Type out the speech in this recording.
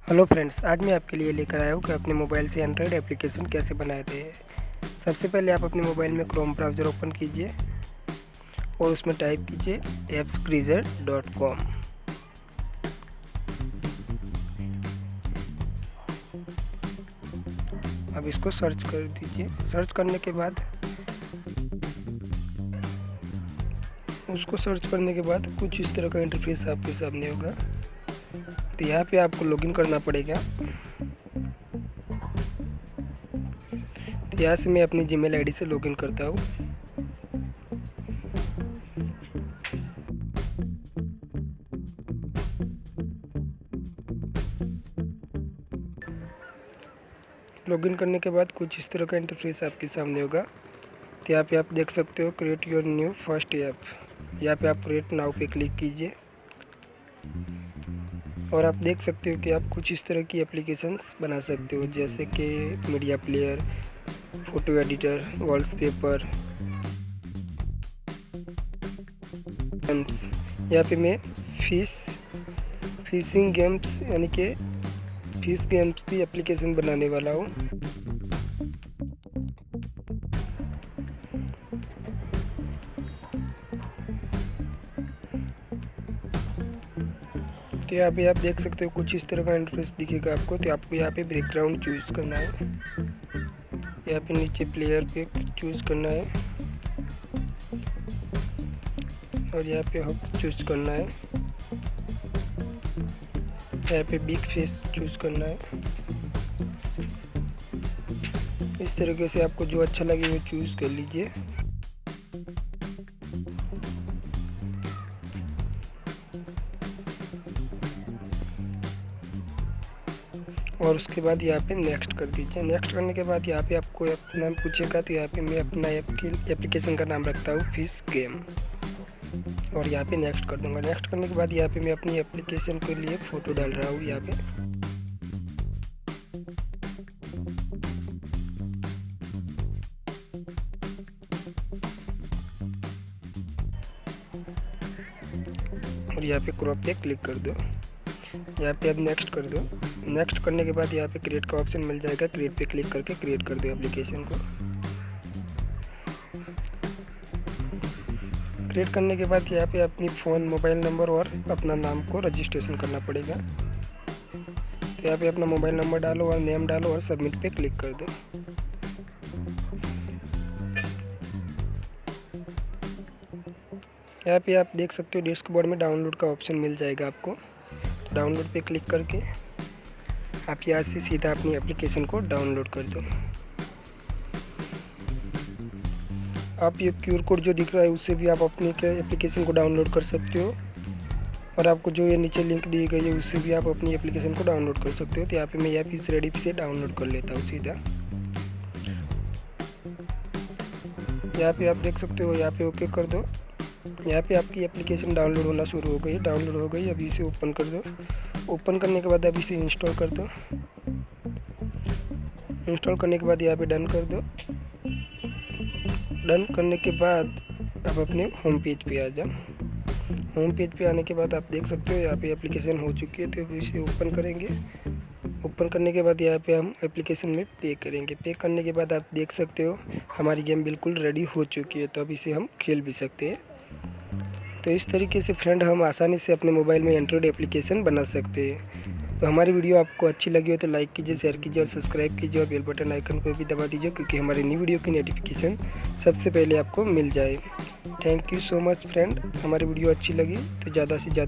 Hello friends, आज मैं आपके लिए लेकर आया हूँ कि अपने मोबाइल से एंड्रॉयड एप्लीकेशन कैसे बनाते हैं। सबसे पहले आप अपने मोबाइल में क्रोम ब्राउज़र ओपन कीजिए और उसमें टाइप कीजिए appscreaser.com। अब इसको सर्च कर दीजिए। सर्च करने के बाद कुछ इस तरह का इंटरफेस आपके सामने होगा। तो यहाँ पे आपको लॉगिन करना पड़ेगा। तो यहाँ से मैं अपनी जीमेल आईडी से लॉगिन करता हूँ। लॉगिन करने के बाद कुछ इस तरह का इंटरफेस आपके सामने होगा। तो यहाँ पे आप देख सकते हो create your new first app. यहाँ पे आप क्रिएट नाउ पे क्लिक कीजिए और आप देख सकते हो कि आप कुछ इस तरह की एप्लीकेशंस बना सकते हो, जैसे कि media player, photo editor, wallpaper, games. यहाँ पे मैं फिशिंग गेम्स यानी कि फिश गेम्स की एप्लीकेशन बनाने वाला हूँ। तो यहाँ पे आप देख सकते हो कुछ इस तरह का इंटरफेस दिखेगा आपको। तो आपको यहाँ पे बैकग्राउंड चूज़ करना है, यहाँ पे नीचे प्लेयर पे चूज़ करना है और यहाँ पे हक चूज़ करना है, यहाँ पे बिग फेस चूज़ करना है। इस तरीके से आपको जो अच्छा लगे वो चूज़ कर लीजिए। और उसके बाद यहाँ पे नेक्स्ट कर दीजिए। नेक्स्ट करने के बाद यहाँ पे आपको अपना नाम पूछेगा। तो यहाँ पे मैं अपना एप्लीकेशन का नाम रखता हूँ फिश गेम और यहाँ पे नेक्स्ट कर दूँगा। नेक्स्ट करने के बाद यहाँ पे मैं अपनी एप्लीकेशन के लिए फ़ोटो डाल रहा हूँ यहाँ पे। और यहाँ पे क्रॉप पे क्लिक कर दो। यहाँ पे अब नेक्स्ट कर दो। नेक्स्ट करने के बाद यहाँ पे क्रिएट का ऑप्शन मिल जाएगा। क्रिएट पे क्लिक करके क्रिएट कर दो एप्लीकेशन को। क्रिएट करने के बाद यहाँ पे अपनी फ़ोन, मोबाइल नंबर और अपना नाम को रजिस्ट्रेशन करना पड़ेगा। तो यहाँ पे अपना मोबाइल नंबर डालो और नेम डालो और सबमिट पे क्लिक कर दो। यहाँ पे आप देख सकते हो डैशबोर्ड में डाउनलोड का ऑप्शन मिल जाएगा आपको। तो डाउनलोड पे क्लिक करके आप यहाँ से सीधा अपनी एप्लीकेशन को डाउनलोड कर दो। आप ये QR कोड जो दिख रहा है उससे भी आप अपनी एप्लीकेशन को डाउनलोड कर सकते हो और आपको जो ये नीचे लिंक दी गई है उससे भी आप अपनी एप्लीकेशन को डाउनलोड कर सकते हो। तो यहाँ पे मैं यहाँ फिश रेडी से डाउनलोड कर लेता हूँ सीधा। यहाँ पे आप देख सकते हो, यहाँ पे ओके कर दो। यहाँ पे आपकी एप्लीकेशन डाउनलोड होना शुरू हो गई। डाउनलोड हो गई, अभी इसे ओपन कर दो। ओपन करने के बाद अभी इसे इंस्टॉल कर दो। इंस्टॉल करने के बाद यहाँ पे डन कर दो। डन करने के बाद अब अपने होम पेज पे आ जाओ। होम पेज पे आने के बाद आप देख सकते हो यहाँ पे एप्लीकेशन हो चुकी है। तो अभी इसे ओपन करेंगे। ओपन करने के बाद यहाँ पे हम एप्लीकेशन में पे करेंगे। पे करने के बाद आप देख सकते हो हमारी गेम बिल्कुल रेडी हो चुकी है। तो अब इसे हम खेल भी सकते हैं। तो इस तरीके से फ्रेंड हम आसानी से अपने मोबाइल में एंड्रॉयड एप्लीकेशन बना सकते हैं। तो हमारी वीडियो आपको अच्छी लगी हो तो लाइक कीजिए, शेयर कीजिए और सब्सक्राइब कीजिए और बेल बटन आइकन पर भी दबा दीजिए, क्योंकि हमारी नई वीडियो की नोटिफिकेशन सबसे पहले आपको मिल जाए। Thank you so much friend. हमारी वीडियो अच्छी लगी तो ज़्यादा से ज़्यादा